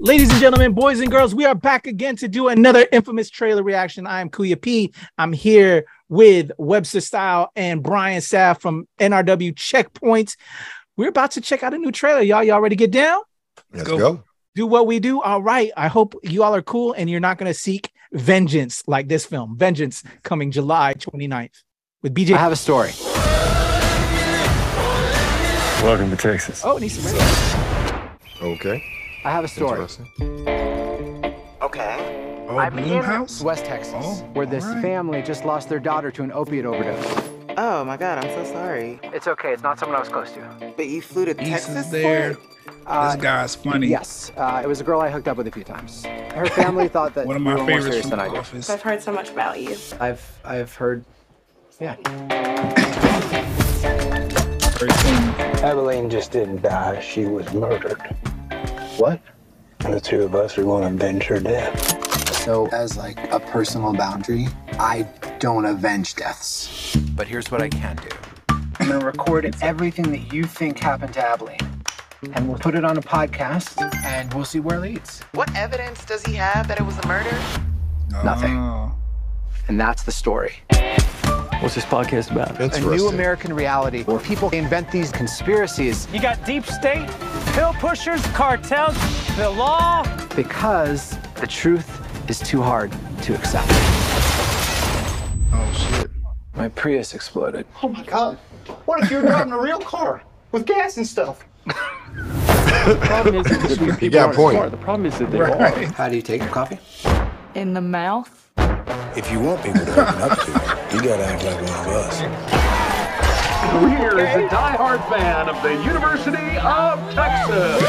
Ladies and gentlemen, boys and girls, we are back again to do another infamous trailer reaction. I am Kuya P. I'm here with Webster Style and Brian Saff from NRW Checkpoint. We're about to check out a new trailer. Y'all ready to get down? Let's go. Do what we do. All right. I hope you all are cool and you're not going to seek vengeance like this film. Vengeance coming July 29th with BJ. I have a story. Welcome to Texas. Oh, it needs some radio. Okay. I have a story. Okay. Oh, I'm in House? West Texas, where this family just lost their daughter to an opiate overdose. Oh my God, I'm so sorry. It's okay. It's not someone I was close to. But you flew to He's Texas there. for it? This guy's funny. Yes, it was a girl I hooked up with a few times. Her family thought that One of we my were more favorites serious from than I The did. Office. I've heard so much about you. I've heard, yeah. Very soon. Evelyn just didn't die, she was murdered. What? And the two of us are going to avenge her death. So, as like a personal boundary, I don't avenge deaths. But here's what I can do. I'm gonna record everything that you think happened to Abilene. And we'll put it on a podcast, and we'll see where it leads. What evidence does he have that it was a murder? Nothing. Oh. And that's the story. What's this podcast about? A new American reality where people invent these conspiracies. You got deep state, pill pushers, cartels, the law. Because the truth is too hard to accept. Oh, shit. My Prius exploded. Oh my God. What if you were driving a real car with gas and stuff? The problem is that You got a point. smart. The problem is that they are. How do you take your coffee? In the mouth? If you want people to open up to you, you gotta act like one of us. Who here is a diehard fan of the University of Texas?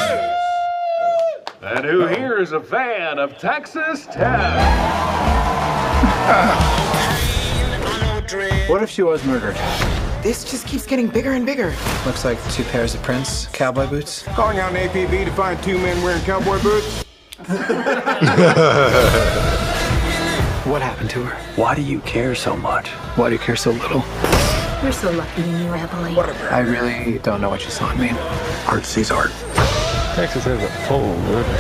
And who here is a fan of Texas Tech? What if she was murdered? This just keeps getting bigger and bigger. Looks like 2 pairs of Prince cowboy boots. Calling out an APB to find 2 men wearing cowboy boots? What happened to her? Why do you care so much? Why do you care so little? We're so lucky in you, Evelyn. I really don't know what you saw in me. Art sees art. Texas has a full river.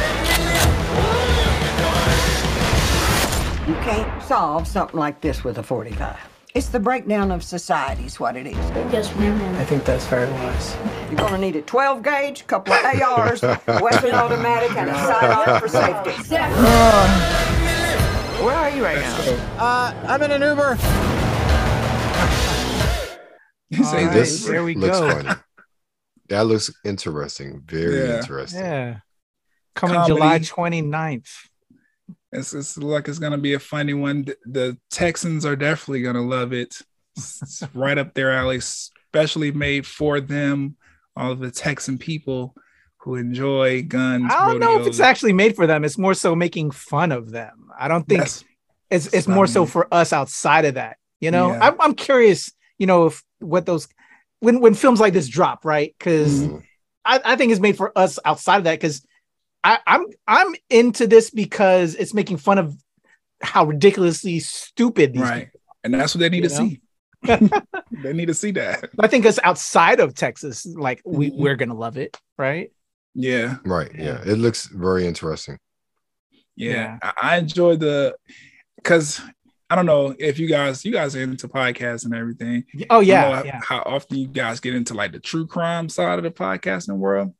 You can't solve something like this with a 45. It's the breakdown of society is what it is. Yes, ma'am. I think that's very wise. You're gonna need a 12 gauge, couple of ARs, weapon automatic, and a sidearm for safety. Where are you right now? I'm in an Uber. You say All this. right, there we looks go. funny. That looks interesting. Very interesting. Yeah. Coming Comedy. July 29th. It's like it's gonna be a funny one. The Texans are definitely gonna love it. It's right up their alley, especially made for them. All of the Texan people who enjoy guns. I don't know if rodeos. it's actually made for them. It's more so making fun of them. I don't think it's what more I so mean. for us outside of that. You know, Yeah. I'm curious, you know, if what those when films like this drop, right? Because I think it's made for us outside of that because I'm into this because it's making fun of how ridiculously stupid these right, people and that's what they need You to know? see. They need to see that. are. I think us outside of Texas, like we're gonna love it, right? Yeah, Right. Yeah. It looks very interesting. yeah. I enjoy because I don't know if you guys are into podcasts and everything. Oh I yeah, don't know yeah. how often you guys get into like the true crime side of the podcasting world.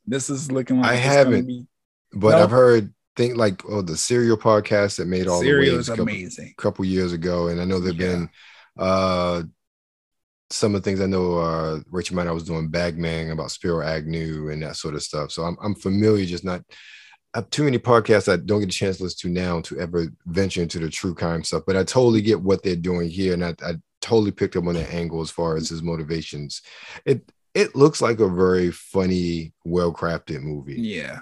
This is looking like I it's gonna haven't, be- but No? I've heard the Serial podcast that made all Serial the is waves amazing. couple years ago, and I know there've been some of the things I know. Rachel Maddow was doing Bagman about Spiro Agnew and that sort of stuff. So I'm familiar, just not. I have too many podcasts I don't get a chance to listen to now to ever venture into the true crime stuff. But I totally get what they're doing here, and I totally picked up on that angle as far as his motivations. It looks like a very funny, well-crafted movie. Yeah,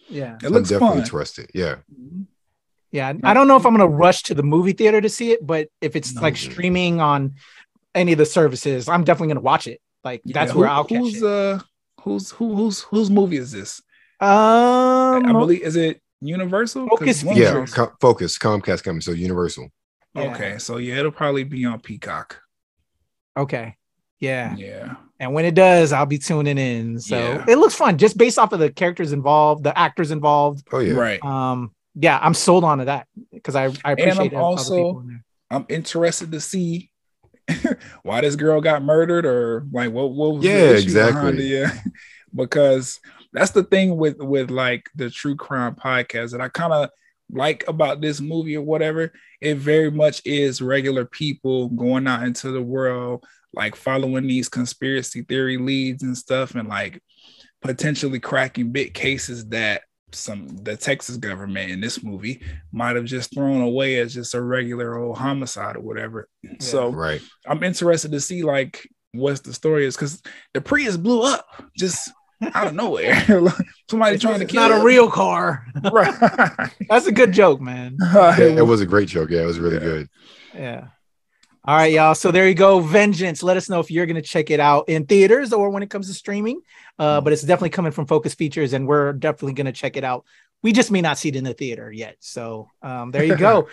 Yeah. it looks I'm definitely fun. interested. Yeah. Yeah. I don't know if I'm gonna rush to the movie theater to see it, but if it's like streaming on any of the services, I'm definitely gonna watch it. Like that's Yeah, where I'll catch it. Whose movie is this? I I believe is it Universal? 'Cause Focus one- Yeah. Focus. Comcast coming. So Universal. Yeah. Okay, so yeah, it'll probably be on Peacock. Okay. Yeah. Yeah. And when it does, I'll be tuning in. So Yeah. it looks fun just based off of the characters involved, the actors involved. Oh yeah. Right. Yeah, I'm sold on to that because I appreciate And I'm other people also in there. I'm interested to see why this girl got murdered, or like what was Yeah, the issue exactly. behind it. Yeah. Because that's the thing with like the true crime podcast that I kind of like about this movie or whatever. It very much is regular people going out into the world, like following these conspiracy theory leads and stuff, and like potentially cracking big cases that the Texas government in this movie might have just thrown away as just a regular old homicide or whatever. Yeah. So right. I'm interested to see like what's the story is, because the Prius blew up just out of nowhere. Somebody trying to kill not him. a real car. Right. That's a good joke, man. Yeah, it was a great joke. Yeah, it was really good. Yeah. All right, y'all. So there you go. Vengeance. Let us know if you're going to check it out in theaters or when it comes to streaming. But it's definitely coming from Focus Features, and we're definitely going to check it out. We just may not see it in the theater yet. So there you go.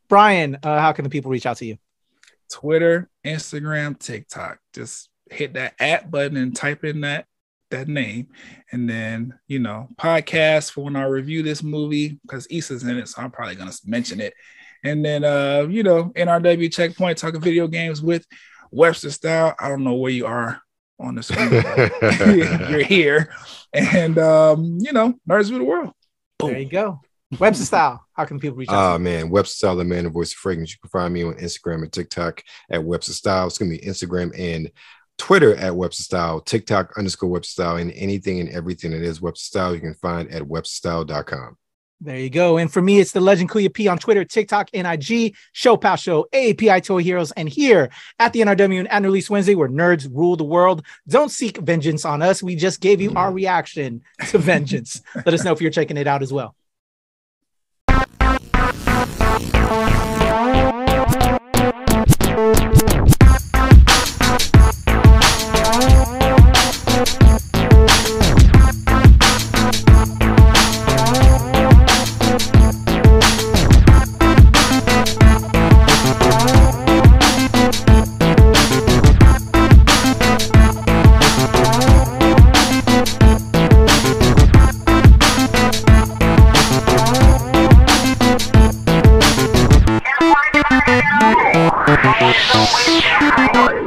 Brian, how can the people reach out to you? Twitter, Instagram, TikTok. Just hit that @ button and type in that name. And then, podcast for when I review this movie, because Issa's in it, so I'm probably going to mention it. And then, NRW Checkpoint, talking video games with Webster Style. I don't know where you are on the screen. You're here. And, Nerds of the World. Boom. There you go. Webster Style. How can people reach out? Man, Webster Style, the man, the voice of fragrance. You can find me on Instagram and TikTok at Webster Style. It's going to be Instagram and Twitter at Webster Style, TikTok _Webster Style, and anything and everything that is Webster Style you can find at websterstyle.com. There you go. And for me, it's the Legend Kuya P on Twitter, TikTok, and IG, Show Pal Show, AAPI Toy Heroes, and here at the NRW and Release Wednesday, where nerds rule the world. Don't seek vengeance on us. We just gave you our reaction to Vengeance. Let us know if you're checking it out as well. Oh,